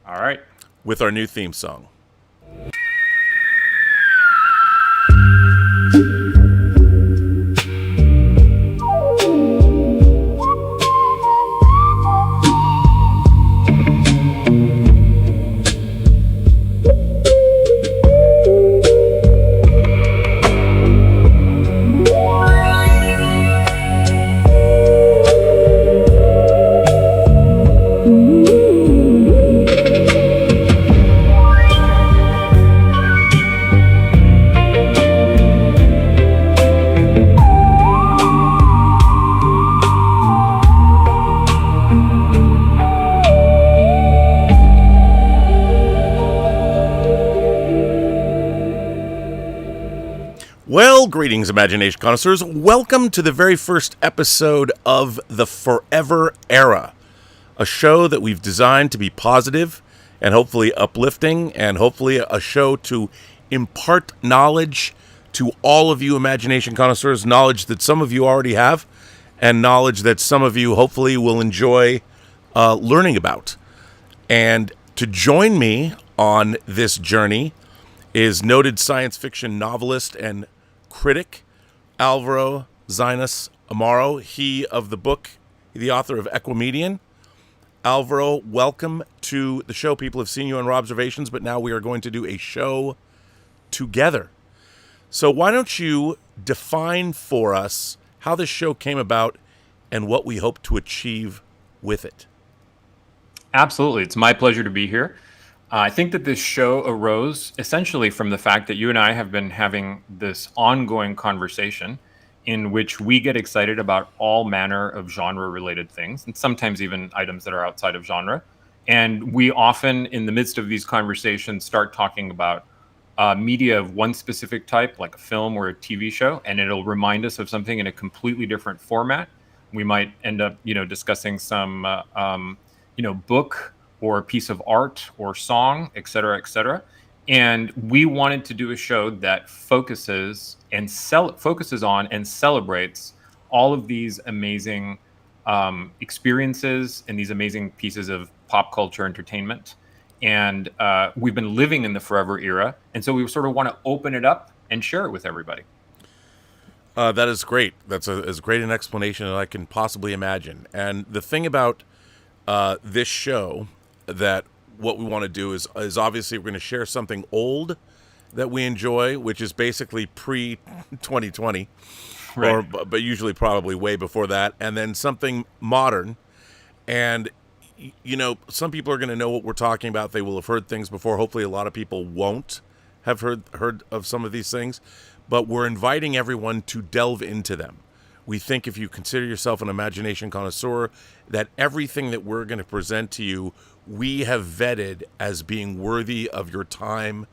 All right. With our new theme song. Well, greetings, Imagination Connoisseurs. Welcome to the very first episode of The Forever Era, a show that we've designed to be positive and hopefully uplifting, and hopefully a show to impart knowledge to all of you Imagination Connoisseurs, knowledge that some of you already have, and knowledge that some of you hopefully will enjoy learning about. And to join me on this journey is noted science fiction novelist and critic Alvaro Zinus Amaro, he of the book, the author of Equimedian. Alvaro, welcome to the show. People have seen you on Robservations, but now we are going to do a show together. So why don't you define for us how this show came about and what we hope to achieve with it? Absolutely. It's my pleasure to be here. I think that this show arose essentially from the fact that you and I have been having this ongoing conversation in which we get excited about all manner of genre-related things, and sometimes even items that are outside of genre. And we often, in the midst of these conversations, start talking about media of one specific type, like a film or a TV show, and it'll remind us of something in a completely different format. We might end up, discussing some, book or a piece of art or song, et cetera, et cetera. And we wanted to do a show that focuses on and celebrates all of these amazing experiences and these amazing pieces of pop culture entertainment. And we've been living in the forever era. And so we sort of want to open it up and share it with everybody. That is great. That's as great an explanation as I can possibly imagine. And the thing about this show, that what we want to do is obviously we're going to share something old that we enjoy, which is basically pre-2020, right, but usually probably way before that, and then something modern. And some people are going to know what we're talking about. They will have heard things before. Hopefully a lot of people won't have heard of some of these things, but we're inviting everyone to delve into them. We think if you consider yourself an imagination connoisseur, that everything that we're going to present to you, we have vetted as being worthy of your time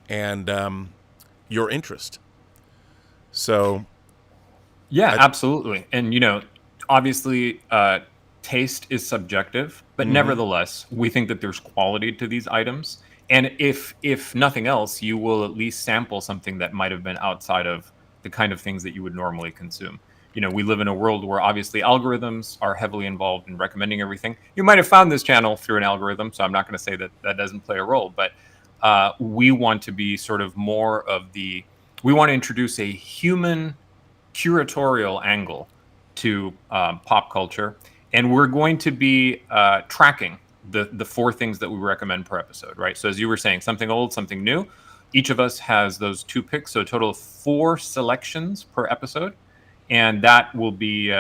and your interest. So, yeah, absolutely. And obviously, taste is subjective, but nevertheless, we think that there's quality to these items. And if nothing else, you will at least sample something that might have been outside of the kind of things that you would normally consume. We live in a world where obviously algorithms are heavily involved in recommending everything. You might have found this channel through an algorithm, so I'm not going to say that doesn't play a role, but we want to be sort of more of we want to introduce a human curatorial angle to pop culture, and we're going to be tracking the four things that we recommend per episode, right? So as you were saying, something old, something new. Each of us has those two picks, so a total of 4 selections per episode. And that will be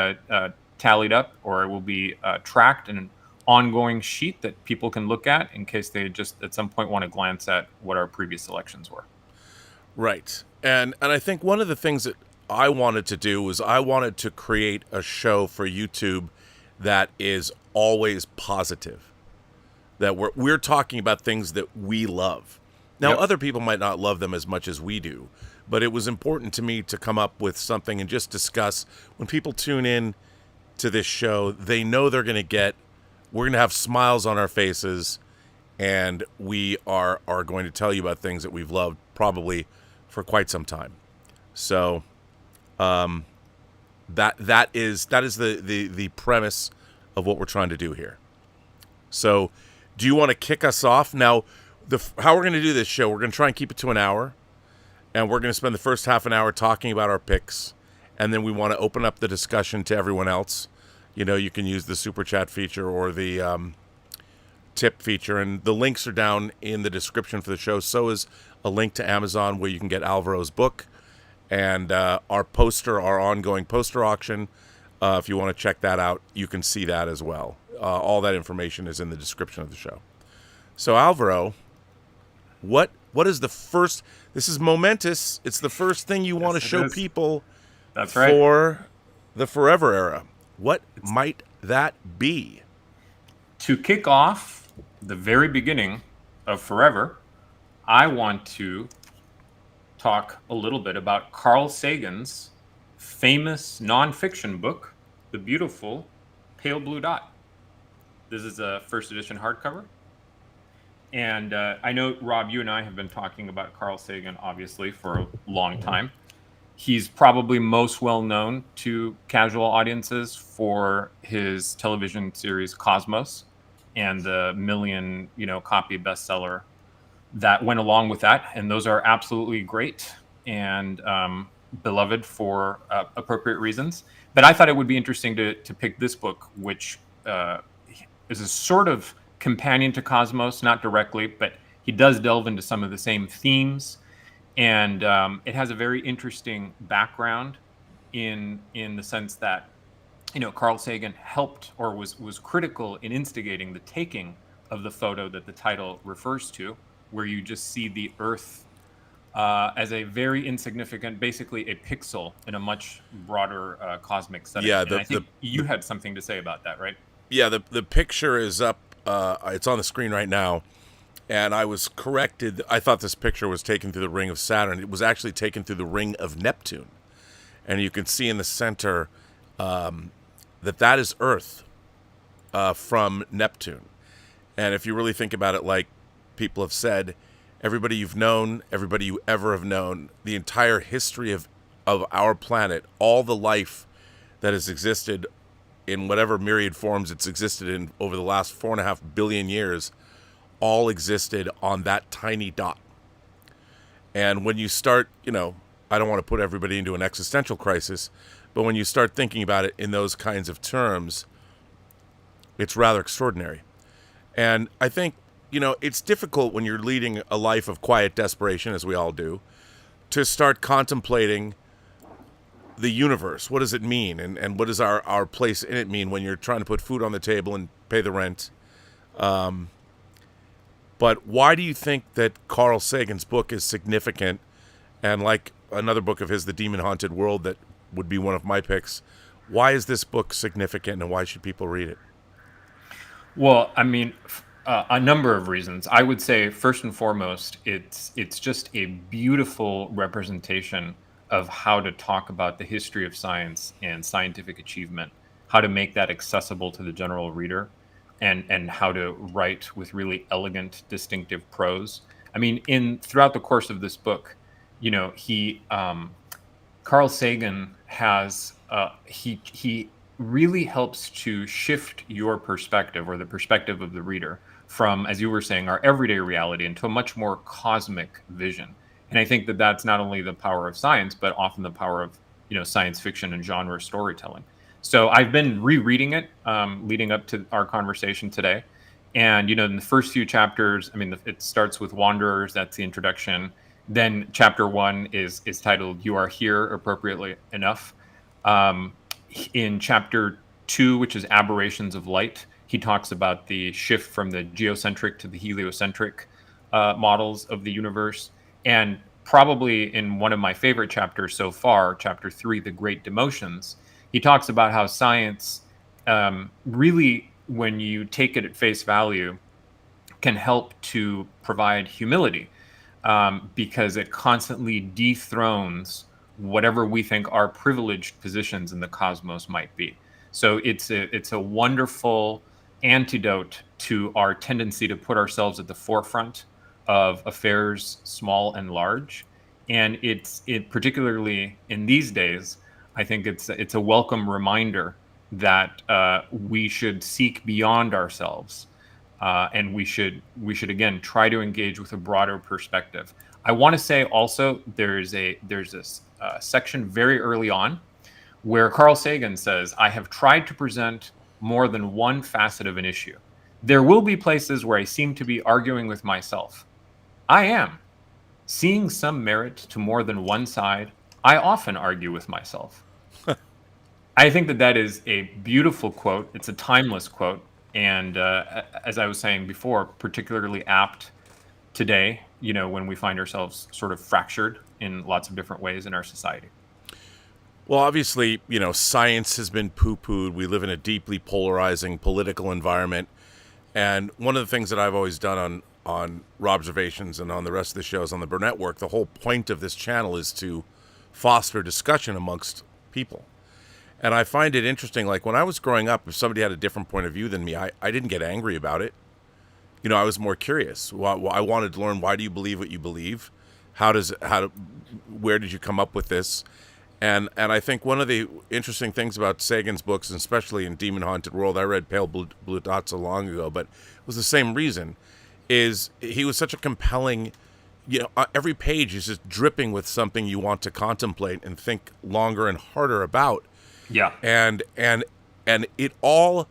tallied up, or it will be tracked in an ongoing sheet that people can look at in case they just at some point want to glance at what our previous selections were. Right. And I think one of the things that I wanted to do was I wanted to create a show for YouTube that is always positive. That we're talking about things that we love. Now, Yep. Other people might not love them as much as we do, but it was important to me to come up with something and just discuss. When people tune in to this show, they know we're going to have smiles on our faces, and we are going to tell you about things that we've loved probably for quite some time. So that is the premise of what we're trying to do here. So Do you want to kick us off now? How we're going to do this show? We're going to try and keep it to an hour, and we're going to spend the first half an hour talking about our picks, and then we want to open up the discussion to everyone else. You know, you can use the super chat feature or the tip feature, and the links are down in the description for the show. So is a link to Amazon where you can get Alvaro's book and our ongoing poster auction. If you want to check that out, you can see that as well. All that information is in the description of the show. So Alvaro, what is the first? This is momentous. It's the first thing you want to show people. That's right. For the Forever Era. What might that be? To kick off the very beginning of Forever, I want to talk a little bit about Carl Sagan's famous nonfiction book, The Beautiful Pale Blue Dot. This is a first edition hardcover. And I know, Rob, you and I have been talking about Carl Sagan, obviously, for a long time. He's probably most well known to casual audiences for his television series Cosmos and the million, copy bestseller that went along with that. And those are absolutely great and beloved for appropriate reasons. But I thought it would be interesting to pick this book, which is a sort of companion to Cosmos, not directly, but he does delve into some of the same themes. And it has a very interesting background in the sense that, Carl Sagan helped or was critical in instigating the taking of the photo that the title refers to, where you just see the Earth as a very insignificant, basically a pixel in a much broader cosmic setting. Yeah, I think you had something to say about that, right? Yeah, the picture is up. It's on the screen right now. And I was corrected. I thought this picture was taken through the ring of Saturn. It was actually taken through the ring of Neptune. And you can see in the center that is Earth from Neptune. And if you really think about it, like people have said, everybody you've known, everybody you ever have known, the entire history of our planet, all the life that has existed in whatever myriad forms it's existed in over the last 4.5 billion years, all existed on that tiny dot. And when you start, I don't want to put everybody into an existential crisis, but when you start thinking about it in those kinds of terms, it's rather extraordinary. And I think, it's difficult when you're leading a life of quiet desperation, as we all do, to start contemplating the universe. What does it mean? And what does our place in it mean when you're trying to put food on the table and pay the rent? But why do you think that Carl Sagan's book is significant? And like another book of his, The Demon Haunted World, that would be one of my picks, why is this book significant and why should people read it? Well, I mean, a number of reasons. I would say, first and foremost, it's just a beautiful representation of how to talk about the history of science and scientific achievement, how to make that accessible to the general reader. And how to write with really elegant, distinctive prose. I mean, throughout the course of this book, Carl Sagan has he really helps to shift your perspective or the perspective of the reader from, as you were saying, our everyday reality into a much more cosmic vision. And I think that that's not only the power of science, but often the power of science fiction and genre storytelling. So I've been rereading it leading up to our conversation today. And, in the first few chapters, it starts with Wanderers. That's the introduction. Then chapter 1 is titled You Are Here, appropriately enough. In chapter 2, which is Aberrations of Light, he talks about the shift from the geocentric to the heliocentric models of the universe. And probably in one of my favorite chapters so far, chapter 3, The Great Demotions, he talks about how science really, when you take it at face value, can help to provide humility because it constantly dethrones whatever we think our privileged positions in the cosmos might be. So it's a wonderful antidote to our tendency to put ourselves at the forefront of affairs small and large. And it particularly in these days, I think it's a welcome reminder that we should seek beyond ourselves and we should again try to engage with a broader perspective. I want to say also there's this section very early on where Carl Sagan says, "I have tried to present more than one facet of an issue. There will be places where I seem to be arguing with myself. I am. Seeing some merit to more than one side, I often argue with myself." I think that is a beautiful quote. It's a timeless quote. And as I was saying before, particularly apt today, when we find ourselves sort of fractured in lots of different ways in our society. Well, obviously, science has been poo-pooed. We live in a deeply polarizing political environment. And one of the things that I've always done on Robservations and on the rest of the shows on the Burnettwork, the whole point of this channel is to foster discussion amongst people. And I find it interesting, like when I was growing up, if somebody had a different point of view than me, I didn't get angry about it. I was more curious. Well, I wanted to learn, why do you believe what you believe? Where did you come up with this? And I think one of the interesting things about Sagan's books, and especially in Demon Haunted World, I read Pale Blue Dot so long ago, but it was the same reason, is he was such a compelling, every page is just dripping with something you want to contemplate and think longer and harder about. Yeah. And it all,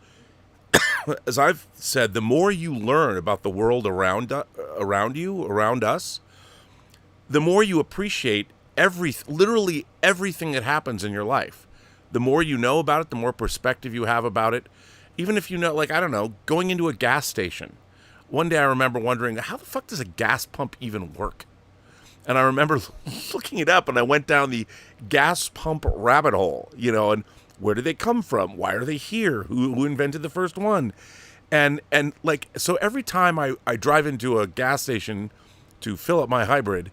as I've said, the more you learn about the world around you, around us, the more you appreciate literally everything that happens in your life. The more you know about it, the more perspective you have about it. Even if going into a gas station. One day I remember wondering, how the fuck does a gas pump even work? And I remember looking it up, and I went down the gas pump rabbit hole, and where do they come from? Why are they here? Who invented the first one? And so every time I drive into a gas station to fill up my hybrid,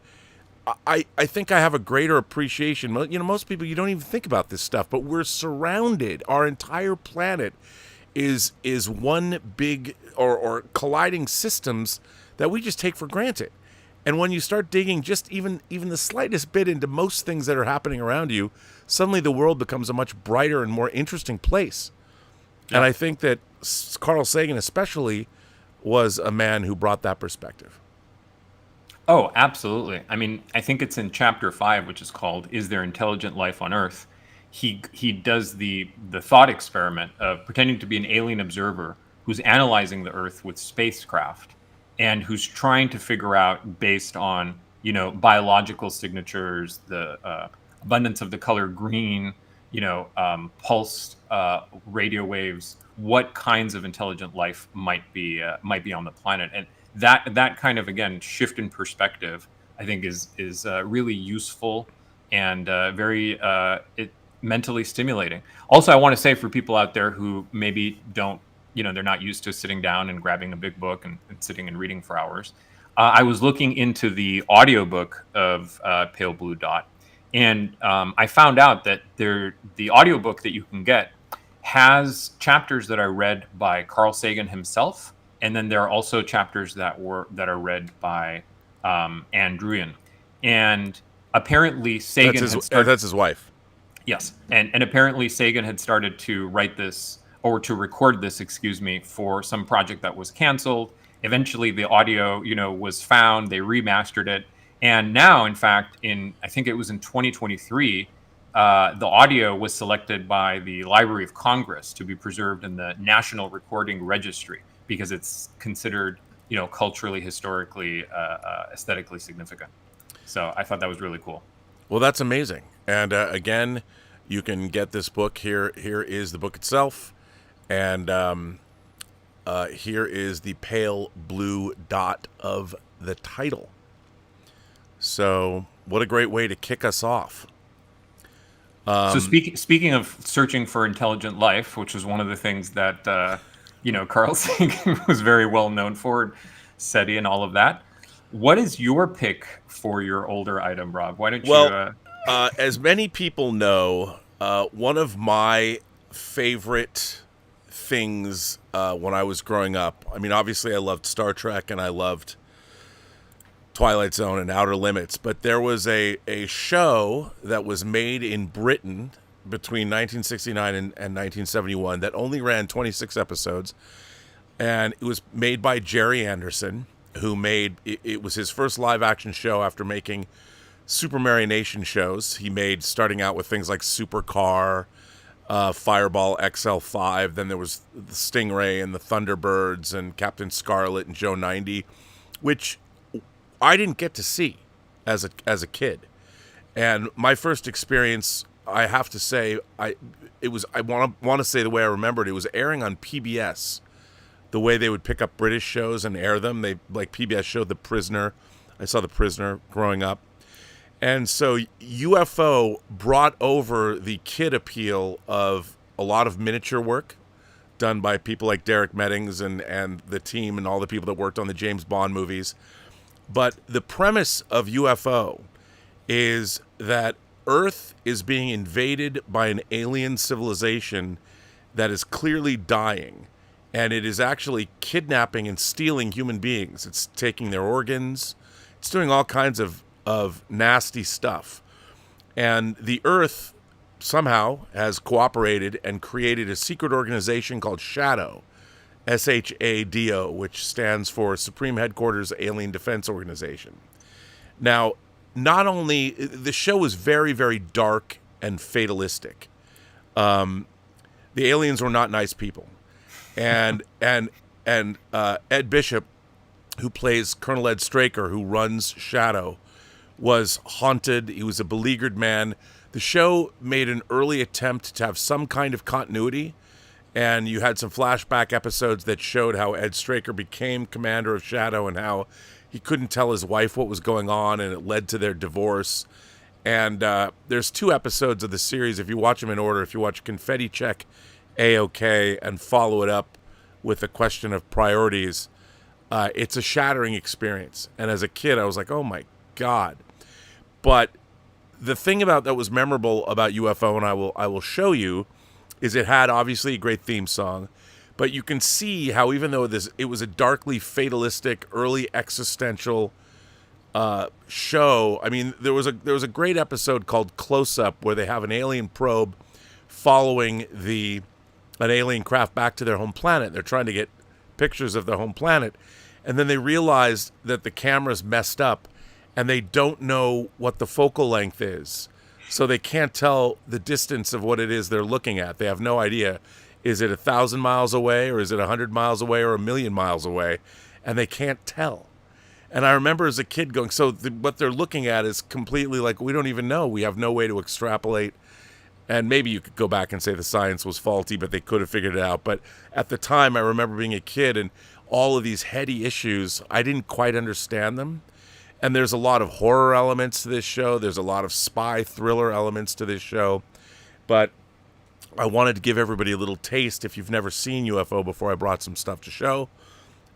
I think I have a greater appreciation. Most people, you don't even think about this stuff, but we're surrounded. Our entire planet is one big or colliding systems that we just take for granted. And when you start digging just even the slightest bit into most things that are happening around you, suddenly the world becomes a much brighter and more interesting place. Yeah. And I think that Carl Sagan especially was a man who brought that perspective. Oh, absolutely. I mean, I think it's in chapter 5, which is called "Is There Intelligent Life on Earth?" He does the thought experiment of pretending to be an alien observer who's analyzing the Earth with spacecraft, and who's trying to figure out, based on biological signatures, the abundance of the color green, pulsed radio waves, what kinds of intelligent life might be on the planet. And that kind of, again, shift in perspective, I think is really useful and very mentally stimulating. Also, I want to say, for people out there who maybe don't, they're not used to sitting down and grabbing a big book and sitting and reading for hours. I was looking into the audiobook of Pale Blue Dot, and I found out that the audiobook that you can get has chapters that are read by Carl Sagan himself, and then there are also chapters that are read by Anne Druyan. And apparently Sagan that's his wife. Yes, and apparently Sagan had started to write this, or to record this, for some project that was canceled. Eventually the audio, was found, they remastered it. And now, in fact, I think it was in 2023, the audio was selected by the Library of Congress to be preserved in the National Recording Registry, because it's considered, culturally, historically, aesthetically significant. So I thought that was really cool. Well, that's amazing. And again, you can get this book here. Here is the book itself. And here is the pale blue dot of the title. So what a great way to kick us off. So speaking of searching for intelligent life, which was one of the things that, Carl Sagan was very well known for, SETI and all of that. What is your pick for your older item, Rob? Why don't you... as many people know, one of my favorite things when I was growing up, I mean, obviously I loved Star Trek and I loved Twilight Zone and Outer Limits, but there was a show that was made in Britain between 1969 and 1971 that only ran 26 episodes, And it was made by Jerry Anderson, who made it was his first live action show after making Super Marionation shows. He made, starting out with things like Supercar, Fireball XL5. Then there was the Stingray and the Thunderbirds and Captain Scarlet and Joe 90, which I didn't get to see as a kid. And my first experience, I have to say, I want to say the way I remembered it was airing on PBS. The way they would pick up British shows and air them, PBS showed The Prisoner. I saw The Prisoner growing up. And so UFO brought over the kid appeal of a lot of miniature work done by people like Derek Meddings and the team and all the people that worked on the James Bond movies. But the premise of UFO is that Earth is being invaded by an alien civilization that is clearly dying. And it is actually kidnapping and stealing human beings. It's taking their organs. It's doing all kinds of nasty stuff. And the Earth somehow has cooperated and created a secret organization called SHADO, SHADO, which stands for Supreme Headquarters Alien Defense Organization. Now, not only, the show was very, very dark and fatalistic. The aliens were not nice people. And Ed Bishop, who plays Colonel Ed Straker, who runs Shadow, was haunted. He was a beleaguered man. The show made an early attempt to have some kind of continuity, and you had some flashback episodes that showed how Ed Straker became commander of Shadow and how he couldn't tell his wife what was going on, and it led to their divorce. And there's 2 episodes of the series, if you watch them in order. If you watch Confetti Check A-OK and follow it up with a question of priorities, it's a shattering experience. And as a kid, I was like, oh my God. But the thing about that was memorable about UFO, and I will show you, is it had obviously a great theme song, but you can see how even though it was a darkly fatalistic, early existential show. I mean, there was a great episode called Close Up where they have an alien probe following an alien craft back to their home planet. They're trying to get pictures of their home planet, and then they realize that the camera's messed up and they don't know what the focal length is, so they can't tell the distance of what it is they're looking at. They have no idea. Is it 1,000 miles away, or is it 100 miles away, or 1,000,000 miles away? And they can't tell. And I remember as a kid going, what they're looking at is completely like, we don't even know. We have no way to extrapolate. And maybe you could go back and say the science was faulty, but they could have figured it out. But at the time, I remember being a kid and all of these heady issues, I didn't quite understand them. And there's a lot of horror elements to this show. There's a lot of spy thriller elements to this show. But I wanted to give everybody a little taste. If you've never seen UFO before, I brought some stuff to show.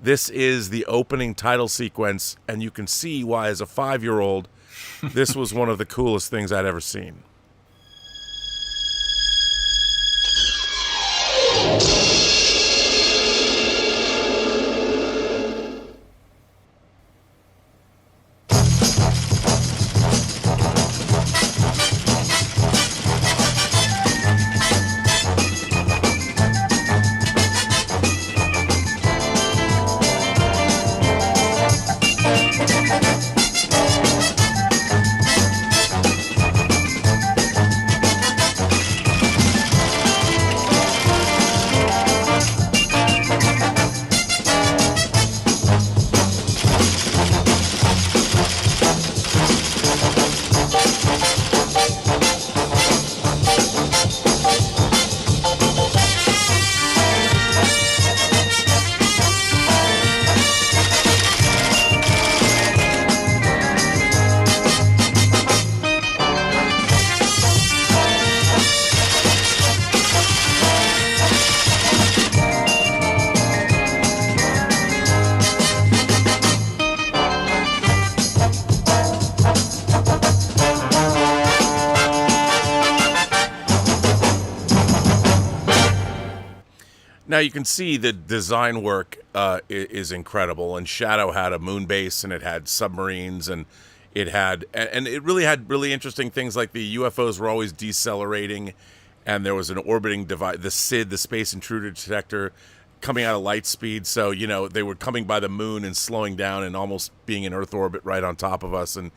This is the opening title sequence, and you can see why, as a 5-year-old, this was one of the coolest things I'd ever seen. Now you can see the design work is incredible, and Shadow had a moon base, and it had submarines, and it really had really interesting things like the UFOs were always decelerating, and there was an orbiting device, the SID, the Space Intruder Detector, coming out of light speed. So, they were coming by the moon and slowing down and almost being in Earth orbit right on top of us. And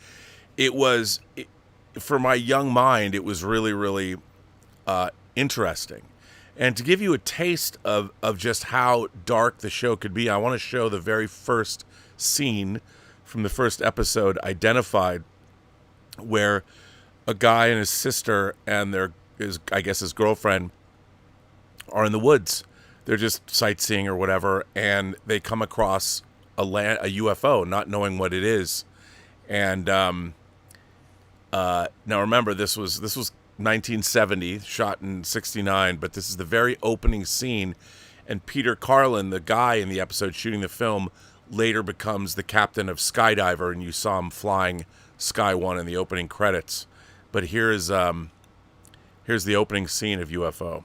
for my young mind, it was really, really interesting. And to give you a taste of just how dark the show could be, I want to show the very first scene from the first episode, Identified, where a guy and his sister and his girlfriend are in the woods. They're just sightseeing or whatever, and they come across a UFO, not knowing what it is. And now remember, this was 1970, shot in 1969, but this is the very opening scene. And Peter Carlin, the guy in the episode shooting the film, later becomes the captain of Skydiver, and you saw him flying Sky One in the opening credits. But here's the opening scene of UFO.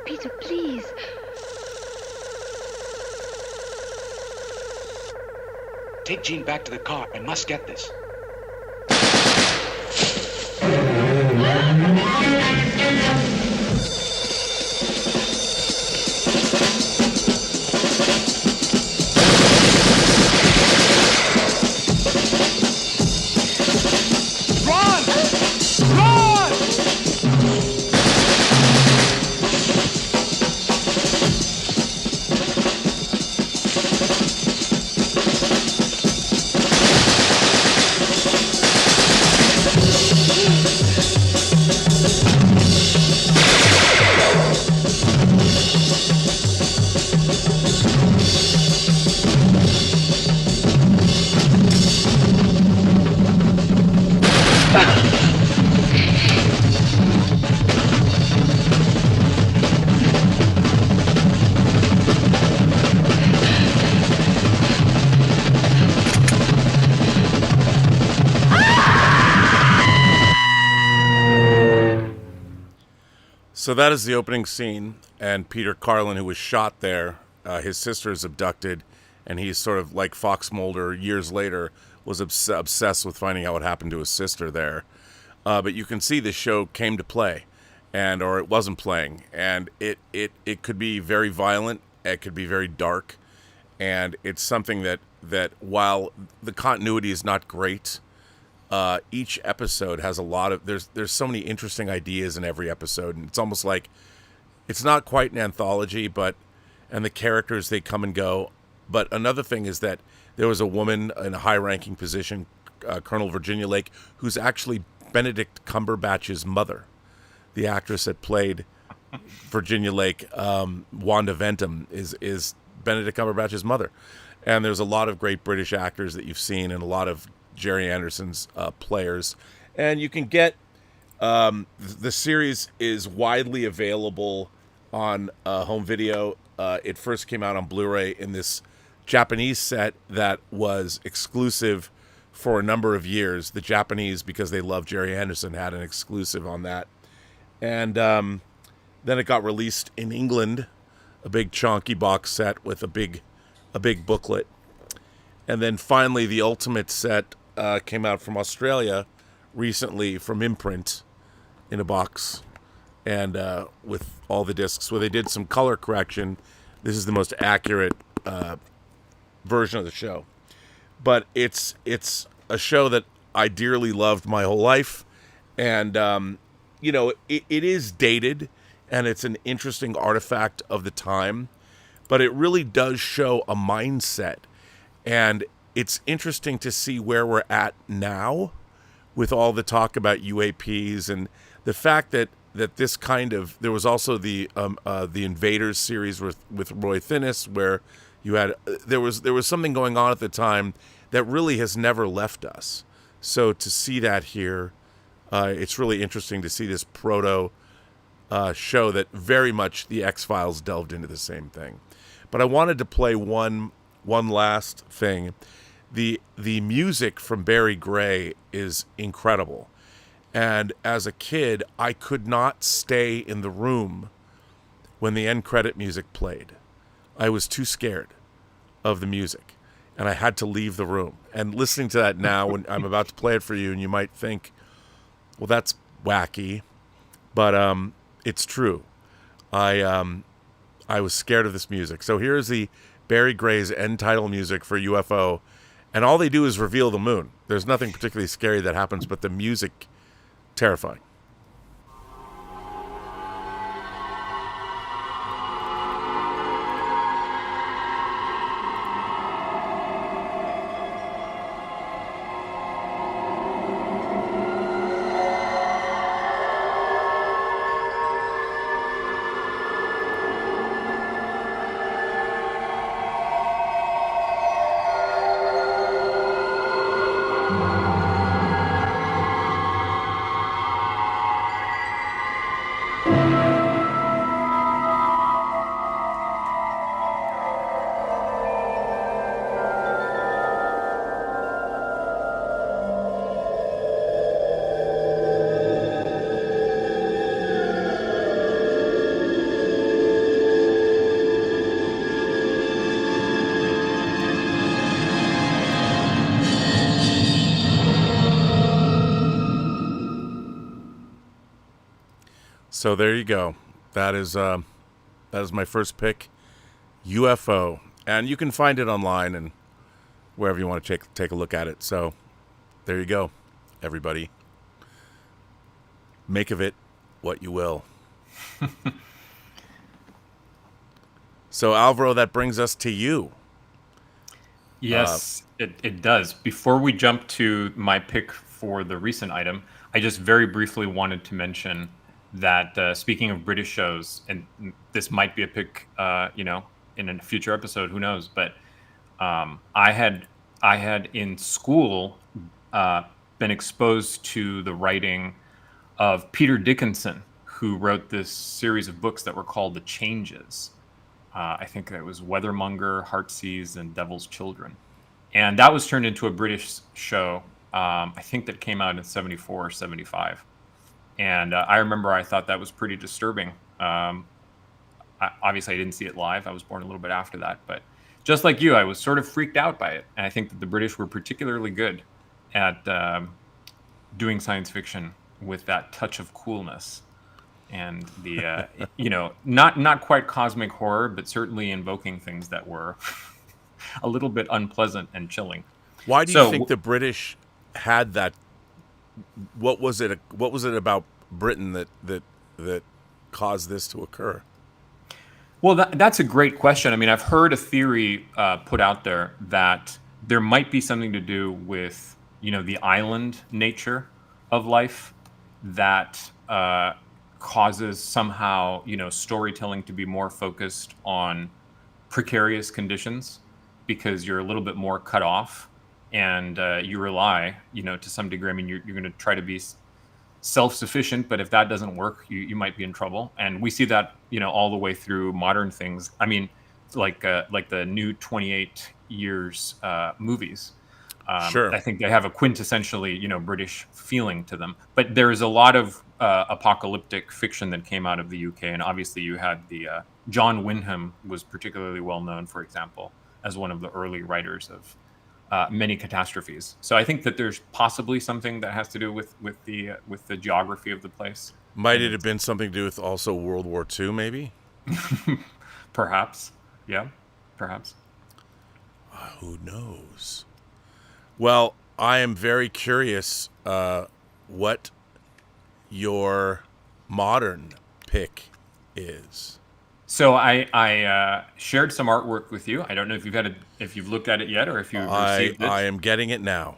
Peter, please. Take Jean back to the car. I must get this. So that is the opening scene, and Peter Carlin, who was shot there, his sister is abducted, and he's sort of like Fox Mulder years later was obsessed with finding out what happened to his sister there. But you can see the show came to play, or it wasn't playing, and it could be very violent, it could be very dark, and it's something that while the continuity is not great, each episode has a lot of there's so many interesting ideas in every episode, and it's almost like it's not quite an anthology, and the characters, they come and go. But another thing is that there was a woman in a high-ranking position, Colonel Virginia Lake, who's actually Benedict Cumberbatch's mother. The actress that played Virginia Lake, Wanda Ventum, is Benedict Cumberbatch's mother. And there's a lot of great British actors that you've seen, and a lot of Jerry Anderson's players. And you can get the series is widely available on home video. It first came out on Blu-ray in this Japanese set that was exclusive for a number of years. The Japanese, because they love Jerry Anderson, had an exclusive on that. And then it got released in England, a big chonky box set with a big booklet. And then finally the ultimate set came out from Australia recently from Imprint in a box, and with all the discs, where they did some color correction. This is the most accurate version of the show. But it's a show that I dearly loved my whole life, and it is dated, and it's an interesting artifact of the time, but it really does show a mindset. And it's interesting to see where we're at now with all the talk about UAPs, and the fact that this kind of, there was also the Invaders series with Roy Thinnis, where you had there was something going on at the time that really has never left us. So to see that here, it's really interesting to see this proto show that very much the X-Files delved into the same thing. But I wanted to play one last thing. The music from Barry Gray is incredible. And as a kid, I could not stay in the room when the end credit music played. I was too scared of the music, and I had to leave the room. And listening to that now, when I'm about to play it for you, and you might think, well, that's wacky, but it's true. I was scared of this music. So here's the Barry Gray's end title music for UFO, and all they do is reveal the moon. There's nothing particularly scary that happens, but the music, terrifying. So there you go. That is my first pick, UFO, and you can find it online and wherever you want to take a look at it. So there you go, everybody. Make of it what you will. So Alvaro, that brings us to you. Yes, it does. Before we jump to my pick for the recent item, I just very briefly wanted to mention that speaking of British shows, and this might be a pick, in a future episode, who knows? But I had in school been exposed to the writing of Peter Dickinson, who wrote this series of books that were called The Changes. I think it was Weathermonger, Heartsease, and Devil's Children. And that was turned into a British show, I think that came out in 74 or 75. And I remember I thought that was pretty disturbing. Obviously, I didn't see it live. I was born a little bit after that. But just like you, I was sort of freaked out by it. And I think that the British were particularly good at doing science fiction with that touch of coolness. And the, not quite cosmic horror, but certainly invoking things that were a little bit unpleasant and chilling. Why do you think the British had that? What was it about Britain that caused this to occur? Well, that's a great question. I mean, I've heard a theory put out there that there might be something to do with, the island nature of life that causes somehow, storytelling to be more focused on precarious conditions because you're a little bit more cut off. And you rely, to some degree. I mean, you're going to try to be self-sufficient, but if that doesn't work, you might be in trouble. And we see that, all the way through modern things. I mean, like the new 28 Years movies. Sure. I think they have a quintessentially, British feeling to them. But there is a lot of apocalyptic fiction that came out of the UK, and obviously you had the John Wyndham was particularly well known, for example, as one of the early writers of many catastrophes. So I think that there's possibly something that has to do with the geography of the place. Might it have been something to do with also World War II, maybe? Perhaps. Yeah, perhaps. Who knows? Well, I am very curious what your modern pick is. So I shared some artwork with you. I don't know if you've looked at it yet or if you've received it. I am getting it now.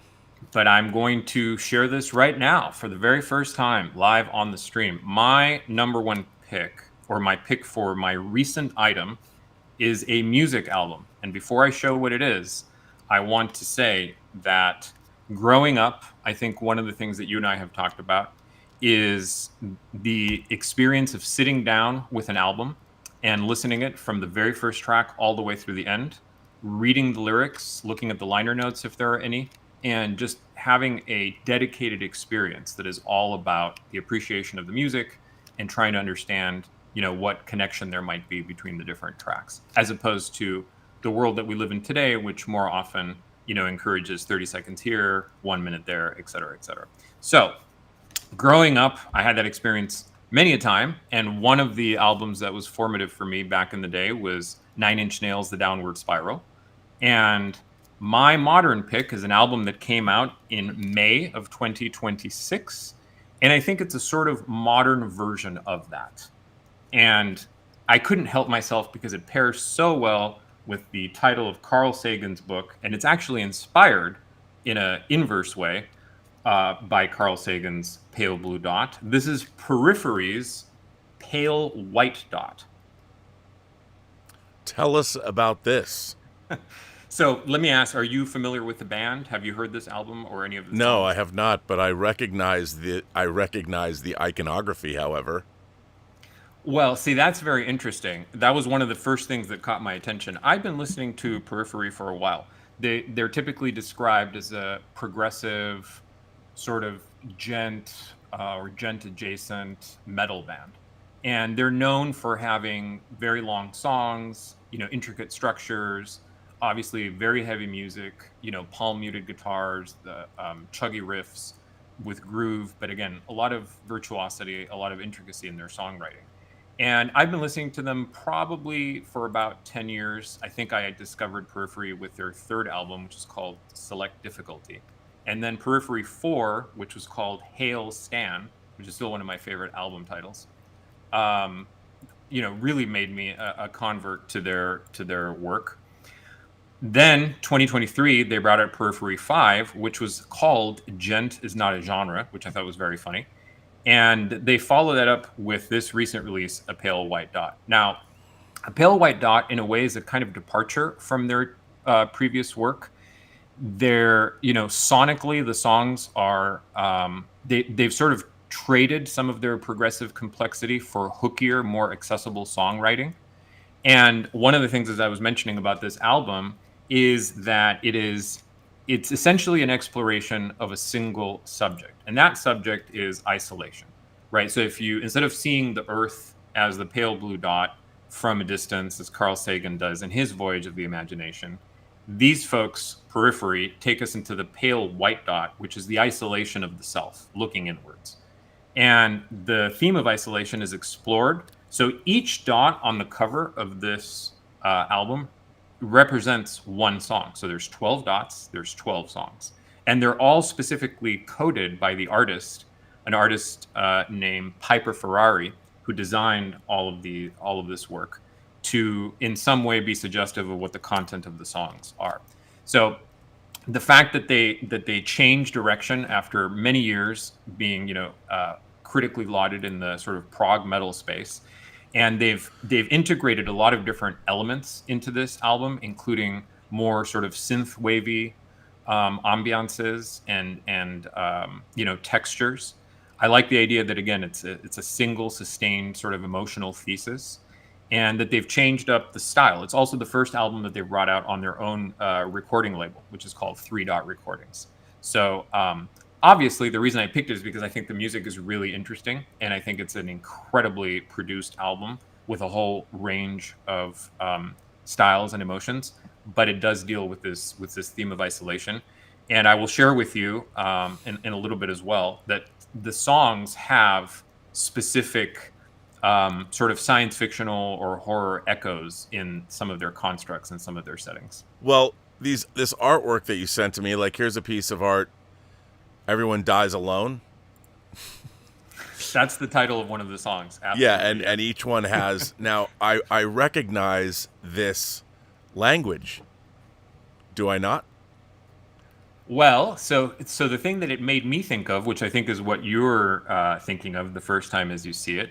But I'm going to share this right now for the very first time live on the stream. My number one pick, or my pick for my recent item, is a music album. And before I show what it is, I want to say that growing up, I think one of the things that you and I have talked about is the experience of sitting down with an album and listening it from the very first track all the way through the end, reading the lyrics, looking at the liner notes if there are any, and just having a dedicated experience that is all about the appreciation of the music and trying to understand, what connection there might be between the different tracks, as opposed to the world that we live in today, which more often, encourages 30 seconds here, 1 minute there, et cetera, et cetera. So growing up, I had that experience many a time. And one of the albums that was formative for me back in the day was Nine Inch Nails' The Downward Spiral. And my modern pick is an album that came out in May of 2026. And I think it's a sort of modern version of that. And I couldn't help myself because it pairs so well with the title of Carl Sagan's book. And it's actually inspired in an inverse way by Carl Sagan's Pale Blue Dot. This is Periphery's Pale White Dot. Tell us about this. So let me ask, are you familiar with the band? Have you heard this album or any of the songs? No, I have not, but I recognize the iconography, however. Well, see, that's very interesting. That was one of the first things that caught my attention. I've been listening to Periphery for a while. They're typically described as a progressive, sort of or gent adjacent metal band. And they're known for having very long songs, intricate structures, obviously very heavy music, palm muted guitars, the chuggy riffs with groove, but again, a lot of virtuosity, a lot of intricacy in their songwriting. And I've been listening to them probably for about 10 years. I think I had discovered Periphery with their third album, which is called Select Difficulty. And then Periphery 4, which was called Hail Stan, which is still one of my favorite album titles, really made me a convert to their work. Then 2023, they brought out Periphery 5, which was called Gent is Not a Genre, which I thought was very funny. And they follow that up with this recent release, A Pale White Dot. Now, A Pale White Dot, in a way, is a kind of departure from their previous work. They're, sonically, the songs are, they've sort of traded some of their progressive complexity for hookier, more accessible songwriting. And one of the things, as I was mentioning about this album, is that it's essentially an exploration of a single subject. And that subject is isolation, right? So if you, instead of seeing the Earth as the pale blue dot from a distance, as Carl Sagan does in his Voyage of the Imagination, these folks, Periphery, take us into the pale white dot, which is the isolation of the self, looking inwards. And the theme of isolation is explored. So each dot on the cover of this album represents one song. So there's 12 dots, there's 12 songs. And they're all specifically coded by the artist, an artist named Piper Ferrari, who designed all of this work to in some way be suggestive of what the content of the songs are. So the fact that they changed direction after many years being, critically lauded in the sort of prog metal space, and they've integrated a lot of different elements into this album, including more sort of synth wavy ambiances and textures. I like the idea that, again, it's a single sustained sort of emotional thesis, and that they've changed up the style. It's also the first album that they've brought out on their own recording label, which is called 3 Dot Recordings. So obviously, the reason I picked it is because I think the music is really interesting, and I think it's an incredibly produced album with a whole range of styles and emotions. But it does deal with this theme of isolation, and I will share with you in a little bit as well that the songs have specific sort of science fictional or horror echoes in some of their constructs and some of their settings. Well, this artwork that you sent to me, like, here's a piece of art. Everyone Dies Alone. That's the title of one of the songs. Absolutely. Yeah, and each one has... Now, I recognize this language. Do I not? Well, so the thing that it made me think of, which I think is what you're thinking of the first time as you see it,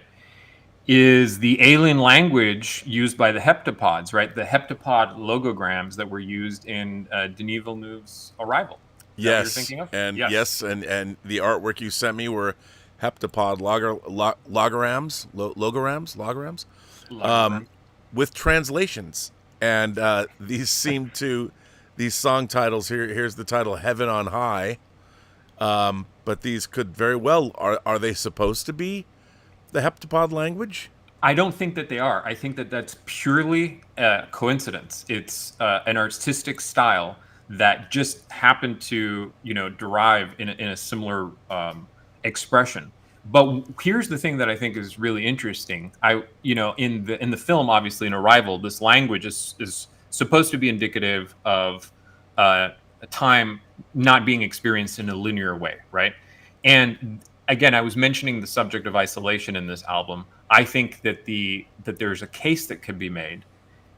is the alien language used by the heptapods, right? The heptapod logograms that were used in Denis Villeneuve's Arrival. Yes, thinking of? And yes, and the artwork you sent me were heptapod logograms, with translations, and these seem to these song titles. Here's the title, Heaven on High, but these could very well are they supposed to be the heptapod language? I don't think that they are. I think that that's purely coincidence. It's an artistic style that just happened to, derive in a similar expression. But here's the thing that I think is really interesting. In the film, obviously in Arrival, this language is supposed to be indicative of a time not being experienced in a linear way, right? And again, I was mentioning the subject of isolation in this album. I think that there's a case that could be made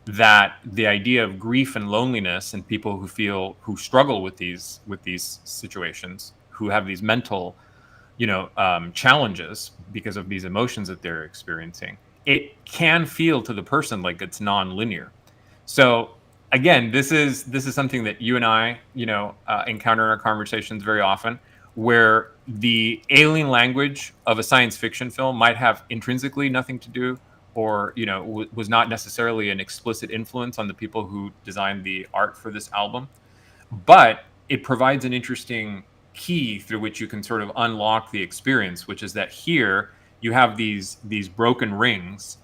that the idea of grief and loneliness and people who struggle with these situations, who have these mental challenges because of these emotions that they're experiencing, it can feel to the person like it's non-linear. So again, this is something that you and I, encounter in our conversations very often, where the alien language of a science fiction film might have intrinsically nothing to do, or was not necessarily an explicit influence on the people who designed the art for this album, but it provides an interesting key through which you can sort of unlock the experience, which is that here you have these broken rings,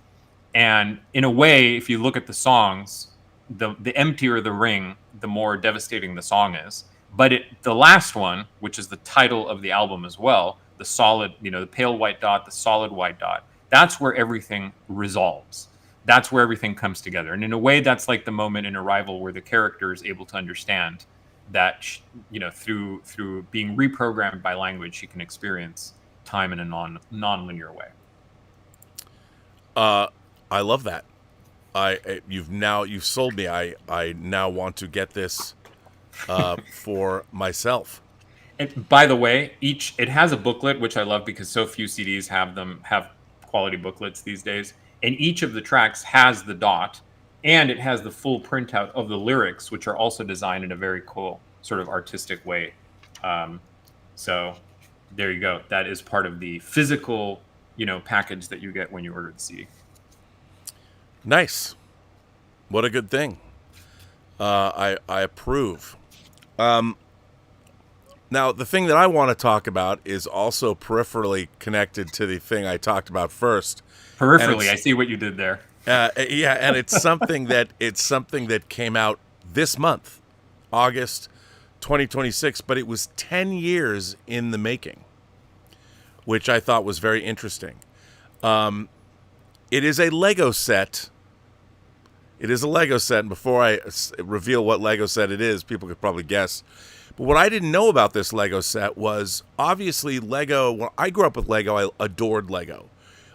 and in a way, if you look at the songs, the emptier the ring, the more devastating the song is. But the last one, which is the title of the album as well, the solid, the pale white dot, the solid white dot, that's where everything resolves. That's where everything comes together. And in a way, that's like the moment in Arrival where the character is able to understand that, through being reprogrammed by language, she can experience time in a non-linear way. I love that. You've sold me. I now want to get this for myself. And by the way, it has a booklet, which I love because so few CDs have quality booklets these days. And each of the tracks has the dot, and it has the full printout of the lyrics, which are also designed in a very cool sort of artistic way. So there you go. That is part of the physical, package that you get when you order the CD. Nice. What a good thing. I approve. Now, the thing that I want to talk about is also peripherally connected to the thing I talked about first. Peripherally, I see what you did there. Yeah, and it's something that came out this month, August 2026, but it was 10 years in the making, which I thought was very interesting. It is a Lego set. It is a Lego set, and before I reveal what Lego set it is, people could probably guess. But what I didn't know about this Lego set was, obviously, Lego. When I grew up with Lego, I adored Lego.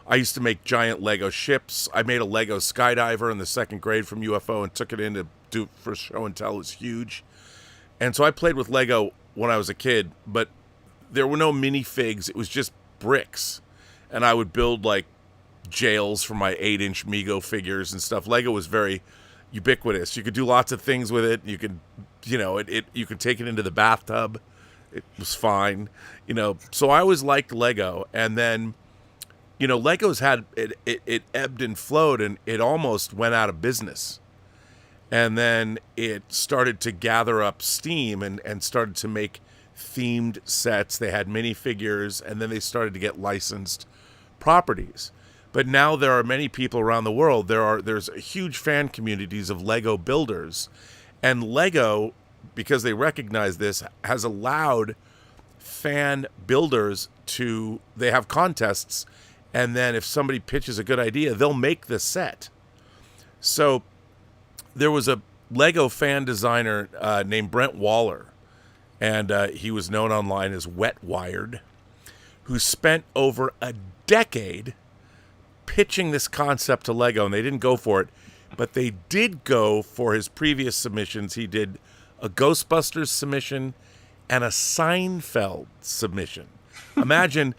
I used to make giant Lego ships. I made a Lego skydiver in the second grade from UFO and took it in to do for show and tell. It was huge. And so I played with Lego when I was a kid, but there were no minifigs. It was just bricks. And I would build, like, jails for my 8-inch Mego figures and stuff. Lego was very ubiquitous. You could do lots of things with it. You could, you could take it into the bathtub. It was fine, So I always liked Lego. And then, Lego's had it ebbed and flowed, and it almost went out of business. And then it started to gather up steam and started to make themed sets. They had minifigures, and then they started to get licensed properties. But now there are many people around the world. There's huge fan communities of Lego builders. And Lego, because they recognize this, has allowed fan builders they have contests, and then if somebody pitches a good idea, they'll make the set. So there was a Lego fan designer named Brent Waller, and he was known online as Wet Wired, who spent over a decade pitching this concept to Lego, and they didn't go for it, but they did go for his previous submissions. He did a Ghostbusters submission and a Seinfeld submission. Imagine,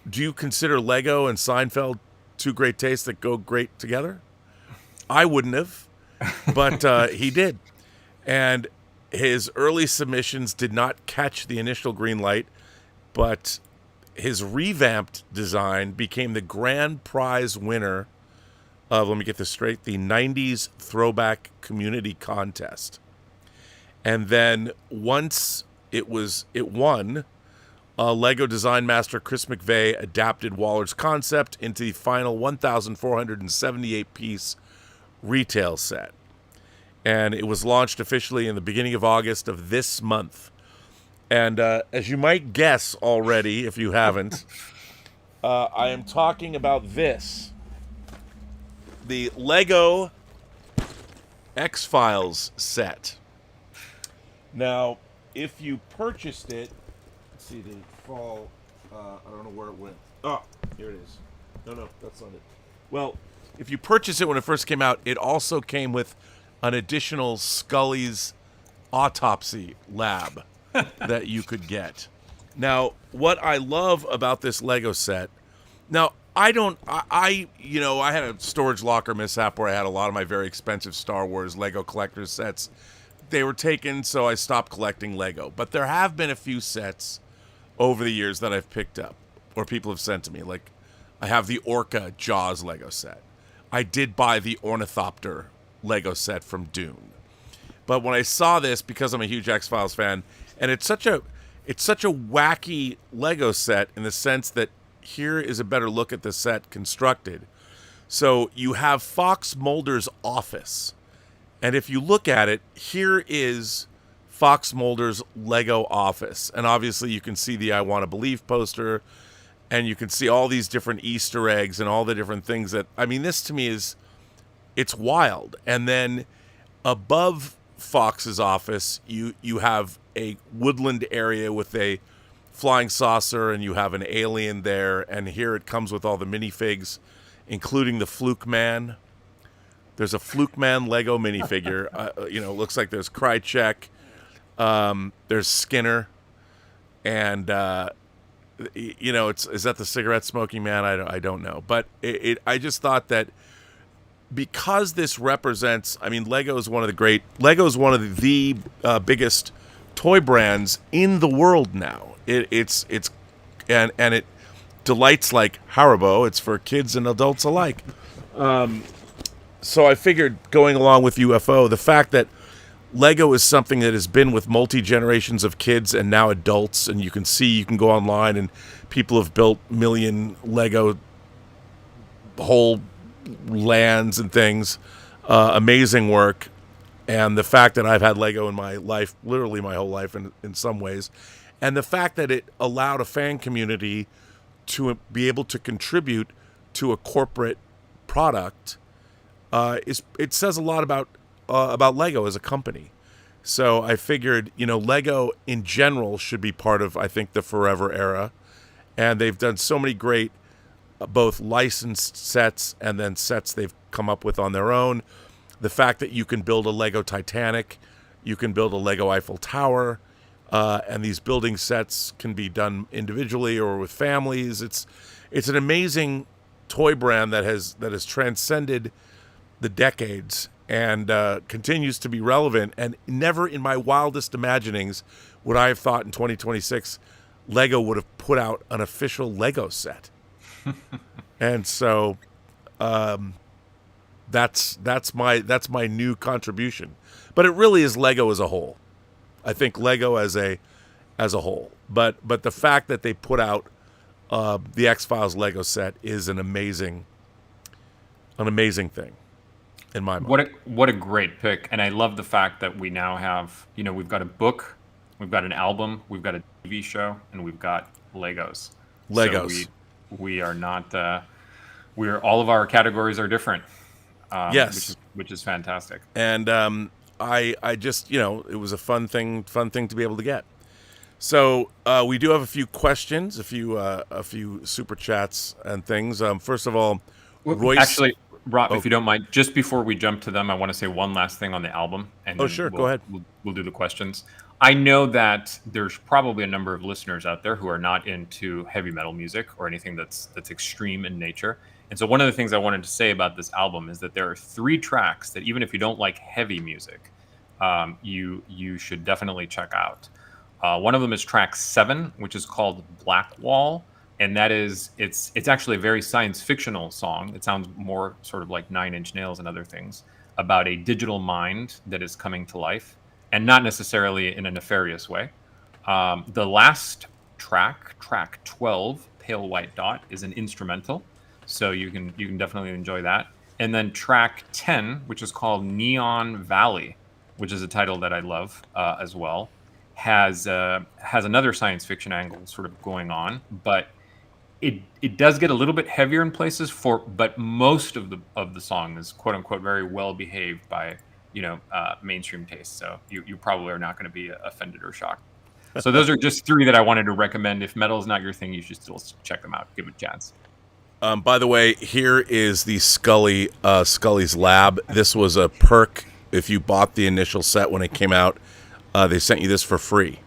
do you consider Lego and Seinfeld two great tastes that go great together? I wouldn't have, but he did. And his early submissions did not catch the initial green light, but his revamped design became the grand prize winner of, let me get this straight, the 90s Throwback Community Contest. And then once it won, Lego design master Chris McVeigh adapted Waller's concept into the final 1,478-piece retail set. And it was launched officially in the beginning of August of this month. And as you might guess already, if you haven't, I am talking about this. The Lego X-Files set. Now, if you purchased it, let's see, the fall, I don't know where it went. Oh, here it is. No, that's not it. Well, if you purchased it when it first came out, it also came with an additional Scully's autopsy lab that you could get. Now, what I love about this Lego set, now, I had a storage locker mishap where I had a lot of my very expensive Star Wars Lego collector's sets. They were taken, so I stopped collecting Lego. But there have been a few sets over the years that I've picked up, or people have sent to me. Like, I have the Orca Jaws Lego set. I did buy the Ornithopter Lego set from Dune. But when I saw this, because I'm a huge X-Files fan, and it's such a wacky Lego set in the sense that here is a better look at the set constructed. So you have Fox Mulder's office. And if you look at it, here is Fox Mulder's Lego office. And obviously you can see the I Want to Believe poster, and you can see all these different Easter eggs and all the different things that, I mean, this to me it's wild. And then above Fox's office, you have a woodland area with a flying saucer, and you have an alien there, and here it comes with all the minifigs, including the Fluke Man. There's a Fluke Man Lego minifigure. Looks like there's Krychek, there's Skinner, and is that the cigarette smoking man? I don't know, but I just thought that because this represents, I mean, Lego is one of the biggest toy brands in the world now. It's it delights like Haribo. It's for kids and adults alike. So I figured, going along with UFO, the fact that Lego is something that has been with multi-generations of kids and now adults, and you can go online and people have built million Lego whole lands and things, amazing work. And the fact that I've had Lego in my life, literally my whole life in some ways, and the fact that it allowed a fan community to be able to contribute to a corporate product, it says a lot about Lego as a company. So I figured, Lego in general should be part of, I think, the forever era. And they've done so many great both licensed sets and then sets they've come up with on their own. The fact that you can build a Lego Titanic, you can build a Lego Eiffel Tower, and these building sets can be done individually or with families. It's an amazing toy brand that has transcended the decades and continues to be relevant. And never in my wildest imaginings would I have thought in 2026 Lego would have put out an official Lego set. And so that's my new contribution. But it really is Lego as a whole. I think Lego as a whole. But the fact that they put out the X-Files Lego set is an amazing thing in my mind. What a great pick. And I love the fact that we now have, we've got a book, we've got an album, we've got a TV show, and we've got Legos. So we are not all of our categories are different. Yes, which is fantastic. And I just, it was a fun thing to be able to get. So we do have a few questions, a few super chats and things. First of all, Royce. Actually, Rob, if you don't mind, just before we jump to them, I want to say one last thing on the album. And sure, go ahead. We'll do the questions. I know that there's probably a number of listeners out there who are not into heavy metal music or anything that's extreme in nature. And so one of the things I wanted to say about this album is that there are 3 tracks that even if you don't like heavy music, you should definitely check out. One of them is track 7, which is called Black Wall. And that is, it's actually a very science fictional song. It sounds more sort of like 9 Inch Nails and other things, about a digital mind that is coming to life, and not necessarily in a nefarious way. The last track 12, Pale White Dot, is an instrumental. So you can definitely enjoy that. And then track 10, which is called Neon Valley, which is a title that I love as well, has another science fiction angle sort of going on, but it does get a little bit heavier in places, but most of the song is quote unquote very well behaved by mainstream taste. So you probably are not going to be offended or shocked. So those are just three that I wanted to recommend. If metal is not your thing, you should still check them out. Give it a chance. By the way, here is the Scully's Lab. This was a perk if you bought the initial set when it came out. They sent you this for free.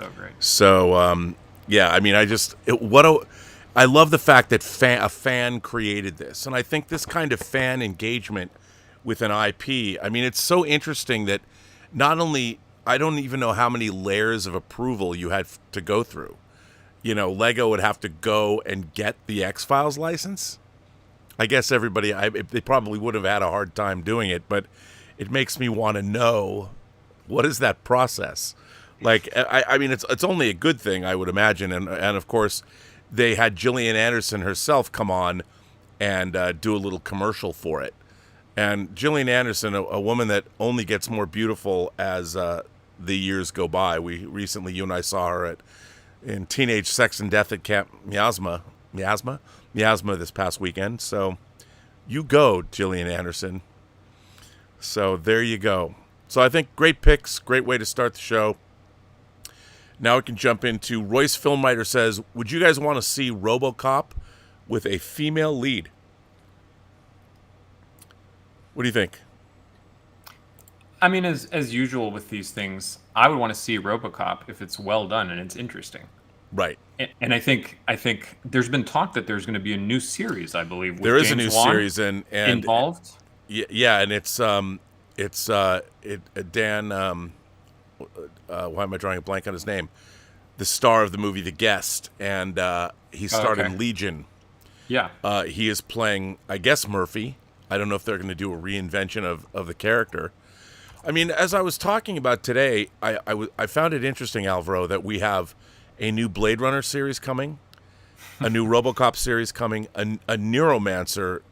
Oh, great. So yeah, I mean, I love the fact that a fan created this, and I think this kind of fan engagement with an IP. I mean, it's so interesting that not only I don't even know how many layers of approval you had to go through. Lego would have to go and get the X-Files license. I guess they probably would have had a hard time doing it, but it makes me want to know, what is that process? Like, I mean, it's only a good thing, I would imagine, and of course, they had Gillian Anderson herself come on and do a little commercial for it. And Gillian Anderson, a woman that only gets more beautiful as the years go by. You and I saw her in Teenage Sex and Death at Camp Miasma this past weekend. So you go, Gillian Anderson. So there you go. So I think great picks, great way to start the show. Now we can jump into Royce Filmwriter says, would you guys want to see RoboCop with a female lead? What do you think? I mean, as usual with these things, I would want to see RoboCop if it's well done and it's interesting. Right. And I think there's been talk that there's going to be a new series, I believe. There is James a new Wan series and involved. Yeah, and it's Dan. Why am I drawing a blank on his name? The star of the movie The Guest, and he starred in Legion. Yeah. He is playing, I guess, Murphy. I don't know if they're going to do a reinvention of the character. I mean, as I was talking about today, I found it interesting, Alvaro, that we have a new Blade Runner series coming, a new RoboCop series coming, a Neuromancer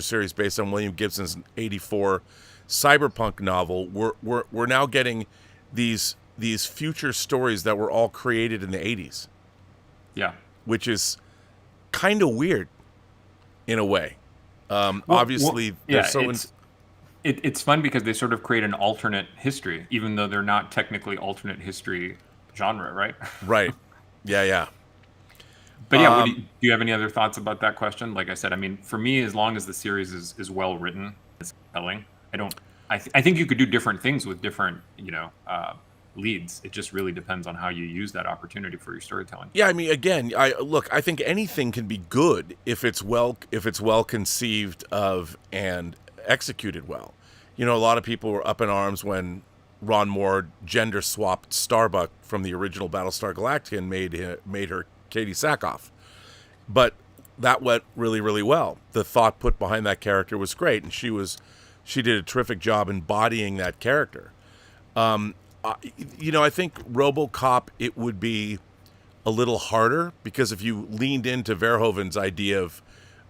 series based on William Gibson's '84 cyberpunk novel. We're now getting these future stories that were all created in the '80s. Yeah, which is kind of weird in a way. Obviously, it's fun because they sort of create an alternate history, even though they're not technically alternate history genre, right? Right. Yeah. But yeah, do you have any other thoughts about that question? Like I said, I mean, for me, as long as the series is well written, it's compelling. I think you could do different things with different, leads. It just really depends on how you use that opportunity for your storytelling. Yeah, I mean, again, I think anything can be good if it's well conceived of and executed well. A lot of people were up in arms when Ron Moore gender swapped Starbuck from the original Battlestar Galactica and made her Katie Sackhoff. But that went really, really well. The thought put behind that character was great, and she did a terrific job embodying that character. I think RoboCop, it would be a little harder because if you leaned into Verhoeven's idea of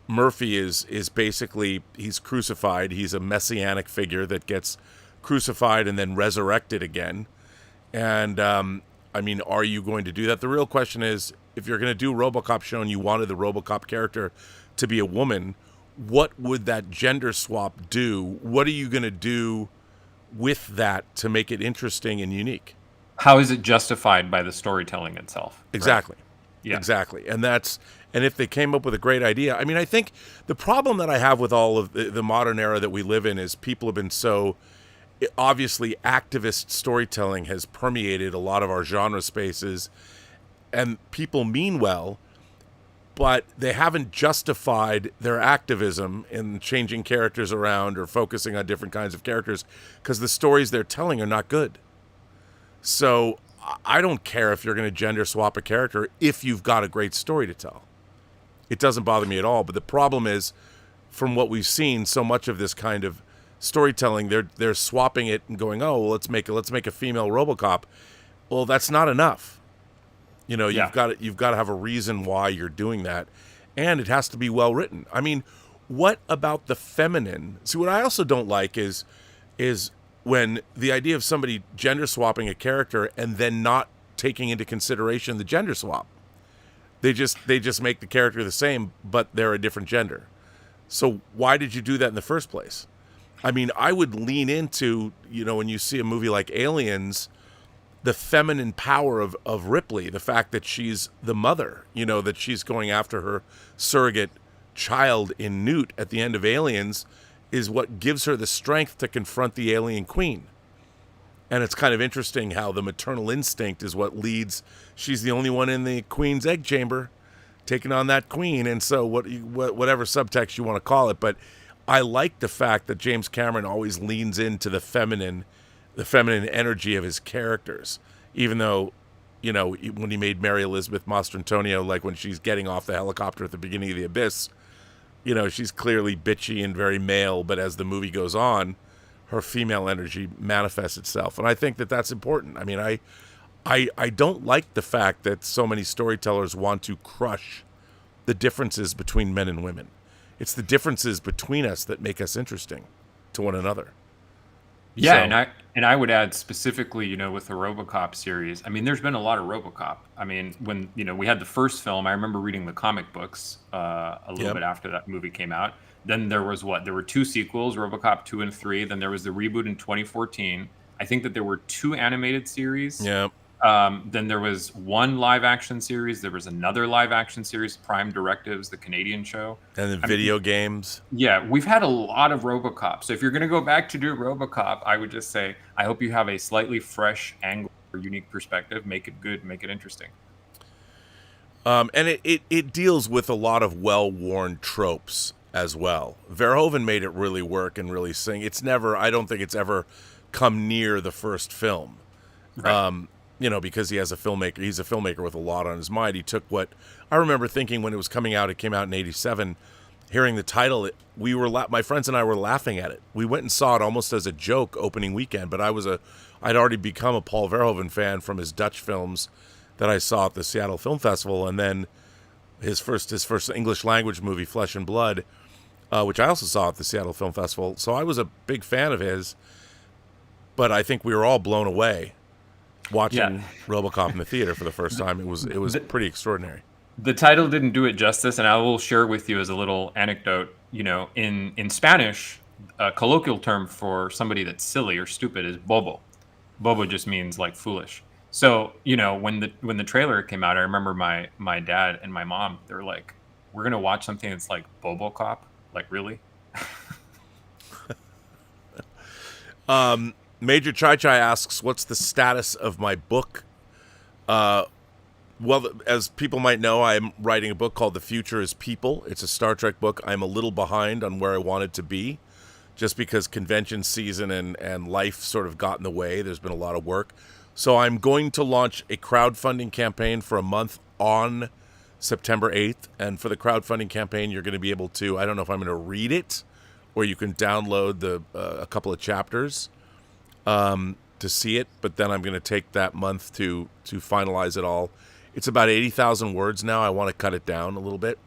Murphy is basically, he's crucified. He's a messianic figure that gets crucified and then resurrected again. And, I mean, are you going to do that? The real question is, if you're going to do RoboCop show and you wanted the RoboCop character to be a woman, what would that gender swap do? What are you going to do with that to make it interesting and unique? How is it justified by the storytelling itself? Exactly. Right? Yeah. Exactly. And if they came up with a great idea, I mean, I think the problem that I have with all of the modern era that we live in is people have been so, obviously activist storytelling has permeated a lot of our genre spaces, and people mean well, but they haven't justified their activism in changing characters around or focusing on different kinds of characters because the stories they're telling are not good. So I don't care if you're going to gender swap a character if you've got a great story to tell. It doesn't bother me at all. But the problem is, from what we've seen, so much of this kind of storytelling, they're swapping it and going, oh, well, let's make a female RoboCop. Well, that's not enough. You've got to have a reason why you're doing that, and it has to be well written. I mean, what about the feminine? See, what I also don't like is when the idea of somebody gender swapping a character and then not taking into consideration the gender swap. They just make the character the same, but they're a different gender. So why did you do that in the first place? I mean, I would lean into, when you see a movie like Aliens, the feminine power of Ripley, the fact that she's the mother, that she's going after her surrogate child in Newt at the end of Aliens is what gives her the strength to confront the alien queen. And it's kind of interesting how the maternal instinct is what leads. She's the only one in the queen's egg chamber taking on that queen. And so whatever subtext you want to call it. But I like the fact that James Cameron always leans into the feminine energy of his characters. Even though, when he made Mary Elizabeth Mastrantonio, like when she's getting off the helicopter at the beginning of The Abyss, she's clearly bitchy and very male. But as the movie goes on, her female energy manifests itself. And I think that that's important. I mean, I don't like the fact that so many storytellers want to crush the differences between men and women. It's the differences between us that make us interesting to one another. Yeah, so, and I would add specifically, with the RoboCop series. I mean, there's been a lot of RoboCop. I mean, when we had the first film, I remember reading the comic books a little bit after that movie came out. Then there was there were 2 sequels, RoboCop 2 and 3. Then there was the reboot in 2014. I think that there were 2 animated series. Yeah. Then there was 1 live action series. There was another live action series, Prime Directives, the Canadian show. And then video games. Yeah, we've had a lot of RoboCop. So if you're going to go back to do RoboCop, I would just say, I hope you have a slightly fresh angle or unique perspective. Make it good, make it interesting. And it deals with a lot of well-worn tropes as well. Verhoeven made it really work and really sing. I don't think it's ever come near the first film. Right. Because he's a filmmaker with a lot on his mind. He took what I remember thinking when it was coming out, it came out in 87, hearing the title, my friends and I were laughing at it. We went and saw it almost as a joke opening weekend, but I'd already become a Paul Verhoeven fan from his Dutch films that I saw at the Seattle Film Festival, and then his first English language movie, Flesh and Blood, which I also saw at the Seattle Film Festival. So I was a big fan of his, but I think we were all blown away watching RoboCop in the theater for the first time. It was pretty extraordinary. The title didn't do it justice, and I will share with you as a little anecdote. In Spanish, a colloquial term for somebody that's silly or stupid is bobo. Bobo just means like foolish. So, when the trailer came out, I remember my dad and my mom, they were like, "We're gonna watch something that's like BoboCop." Like, really? Major Chai Chai asks, what's the status of my book? Well, as people might know, I'm writing a book called The Future is People. It's a Star Trek book. I'm a little behind on where I wanted to be, just because convention season and life sort of got in the way. There's been a lot of work. So I'm going to launch a crowdfunding campaign for a month on September 8th. And for the crowdfunding campaign, you're going to be able to, I don't know if I'm going to read it, or you can download a couple of chapters to see it, but then I'm going to take that month to finalize it all. It's about 80,000 words now. I want to cut it down a little bit,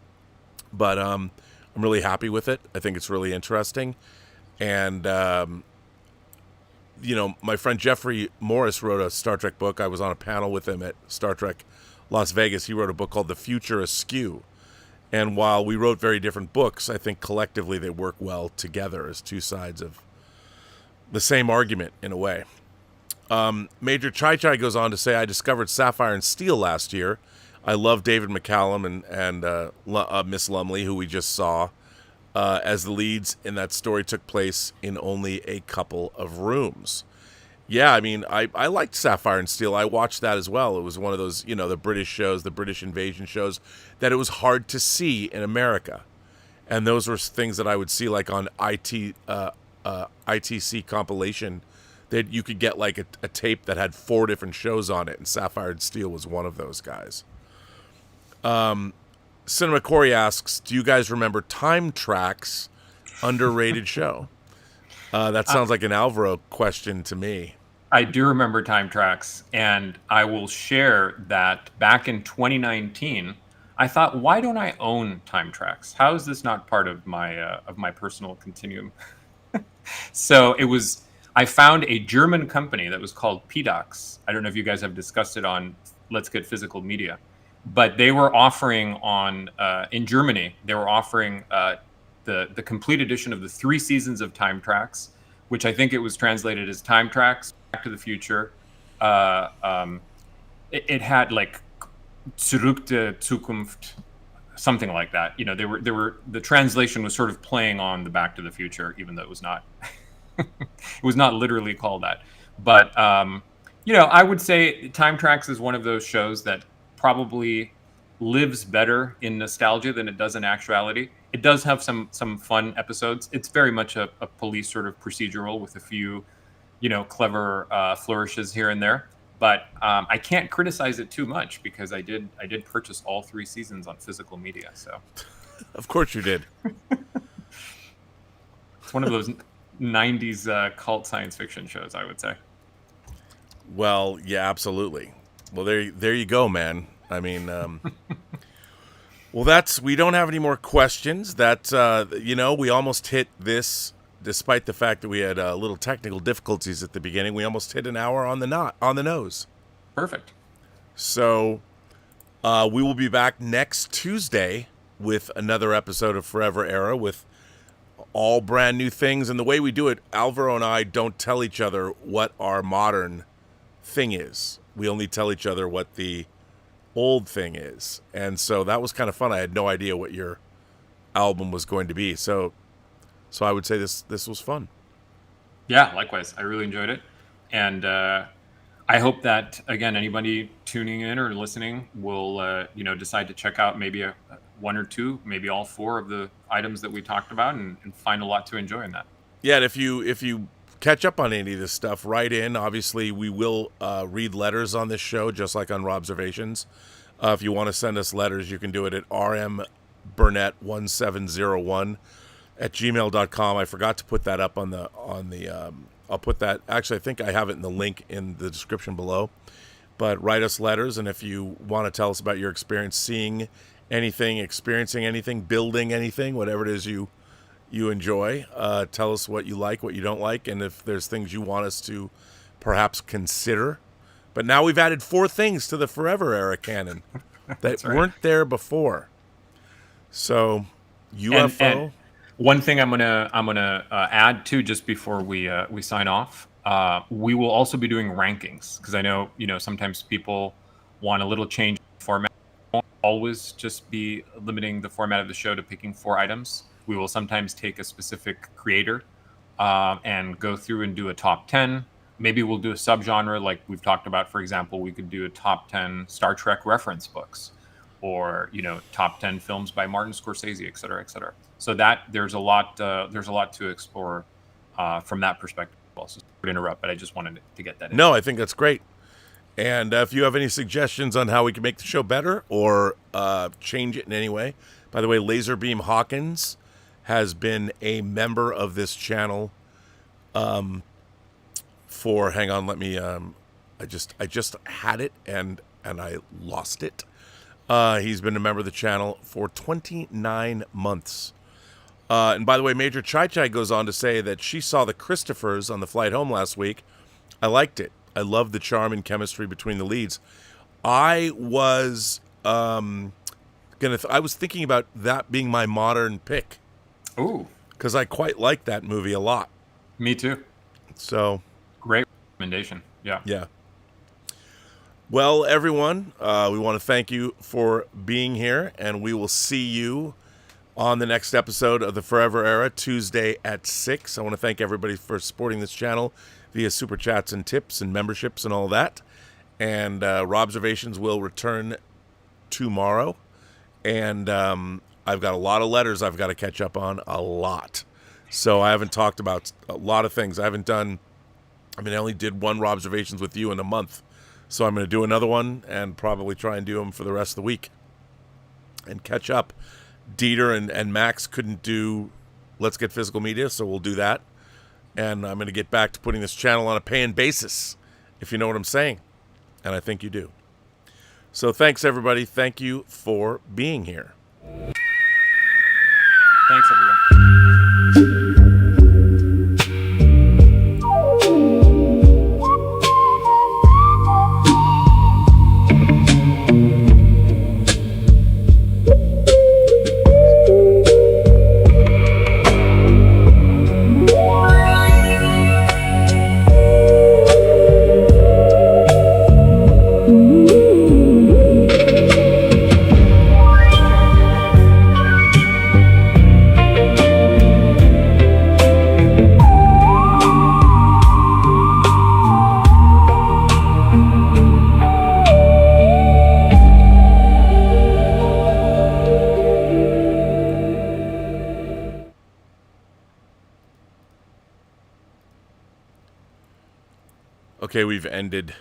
but I'm really happy with it. I think it's really interesting. And, my friend Jeffrey Morris wrote a Star Trek book. I was on a panel with him at Star Trek Las Vegas. He wrote a book called The Future Askew. And while we wrote very different books, I think collectively they work well together as two sides of the same argument in a way. Major Chai Chai goes on to say, I discovered Sapphire and Steel last year. I love David McCallum and Miss Lumley, who we just saw, as the leads in that story took place in only a couple of rooms. Yeah, I mean, I liked Sapphire and Steel. I watched that as well. It was one of those, the British shows, the British invasion shows, that it was hard to see in America. And those were things that I would see like on ITC compilation, that you could get like a tape that had 4 different shows on it, and Sapphire and Steel was one of those guys. Cinema Corey asks, do you guys remember Time Track's underrated show? That sounds like an Alvaro question to me. I do remember Time Tracks, and I will share that back in 2019, I thought, why don't I own Time Tracks? How is this not part of my personal continuum? So I found a German company that was called PDOX. I don't know if you guys have discussed it on Let's Get Physical Media, but they were offering on in Germany. They were offering the complete edition of the 3 seasons of Time Tracks, which I think it was translated as Time Tracks, Back to the Future. It had like Zurück der Zukunft, something like that. You know, they were the translation was sort of playing on the Back to the Future, even though it was not. It was not literally called that. But you know, I would say Time Tracks is one of those shows that probably lives better in nostalgia than it does in actuality. It does have some fun episodes. It's very much a police sort of procedural with a few, you know, clever flourishes here and there. But I can't criticize it too much because I did purchase all 3 seasons on physical media. So, Of course you did. it's one of those 90s cult science fiction shows, I would say. Well, yeah, absolutely. Well, there you go, man. I mean, well, we don't have any more questions. You know, we almost hit this, despite the fact that we had little technical difficulties at the beginning. We almost hit an hour on the nose. Perfect. So, we will be back next Tuesday with another episode of Forever Era with all brand new things. And the way we do it, Alvaro and I don't tell each other what our modern thing is. We only tell each other what the old thing is. And so that was kind of fun. I had no idea what your album was going to be. So I would say this was fun. Yeah, likewise. I really enjoyed it. And I hope that, again, anybody tuning in or listening will, you know, decide to check out maybe one or two, maybe all 4 of the items that we talked about and find a lot to enjoy in that. Yeah, and if you catch up on any of this stuff, write in. Obviously, we will read letters on this show, just like on Robservations. If you want to send us letters, you can do it at rmburnett1701 at gmail.com. I forgot to put that up on the I'll put that, actually, I think I have it in the link in the description below. But write us letters, and if you want to tell us about your experience seeing anything, experiencing anything, building anything, whatever it is you enjoy, tell us what you like, what you don't like, and if there's things you want us to perhaps consider. But now we've added 4 things to the Forever Era canon that weren't there before. So, UFO. And one thing I'm gonna add too, just before we sign off, we will also be doing rankings, because I know, you know, sometimes people want a little change in format. We won't always just be limiting the format of the show to picking 4 items. We will sometimes take a specific creator and go through and do a top 10. Maybe we'll do a subgenre, like we've talked about. For example, we could do a top 10 Star Trek reference books, or, you know, top 10 films by Martin Scorsese, et cetera, et cetera. So that there's a lot to explore from that perspective. Also, sorry to interrupt, but I just wanted to get that in. No, I think that's great. And if you have any suggestions on how we can make the show better or change it in any way, by the way, Laserbeam Hawkins has been a member of this channel for, hang on, let me, I just had it and I lost it. He's been a member of the channel for 29 months. And by the way, Major Chai Chai goes on to say that she saw the Christophers on the flight home last week. I liked it. I loved the charm and chemistry between the leads. I was I was thinking about that being my modern pick. Ooh, because I quite like that movie a lot. Me too. So great recommendation. Yeah. Yeah. Well, everyone, we want to thank you for being here, and we will see you on the next episode of the Forever Era, Tuesday at 6. I want to thank everybody for supporting this channel via super chats and tips and memberships and all that. And Robservations will return tomorrow. And I've got a lot of letters I've got to catch up on, a lot. So I haven't talked about a lot of things. I only did one Robservations with you in a month. So I'm going to do another one and probably try and do them for the rest of the week and catch up. Dieter and Max couldn't do Let's Get Physical Media, so we'll do that. And I'm going to get back to putting this channel on a paying basis, if you know what I'm saying. And I think you do. So thanks, everybody. Thank you for being here. Thanks, everyone. Okay, we've ended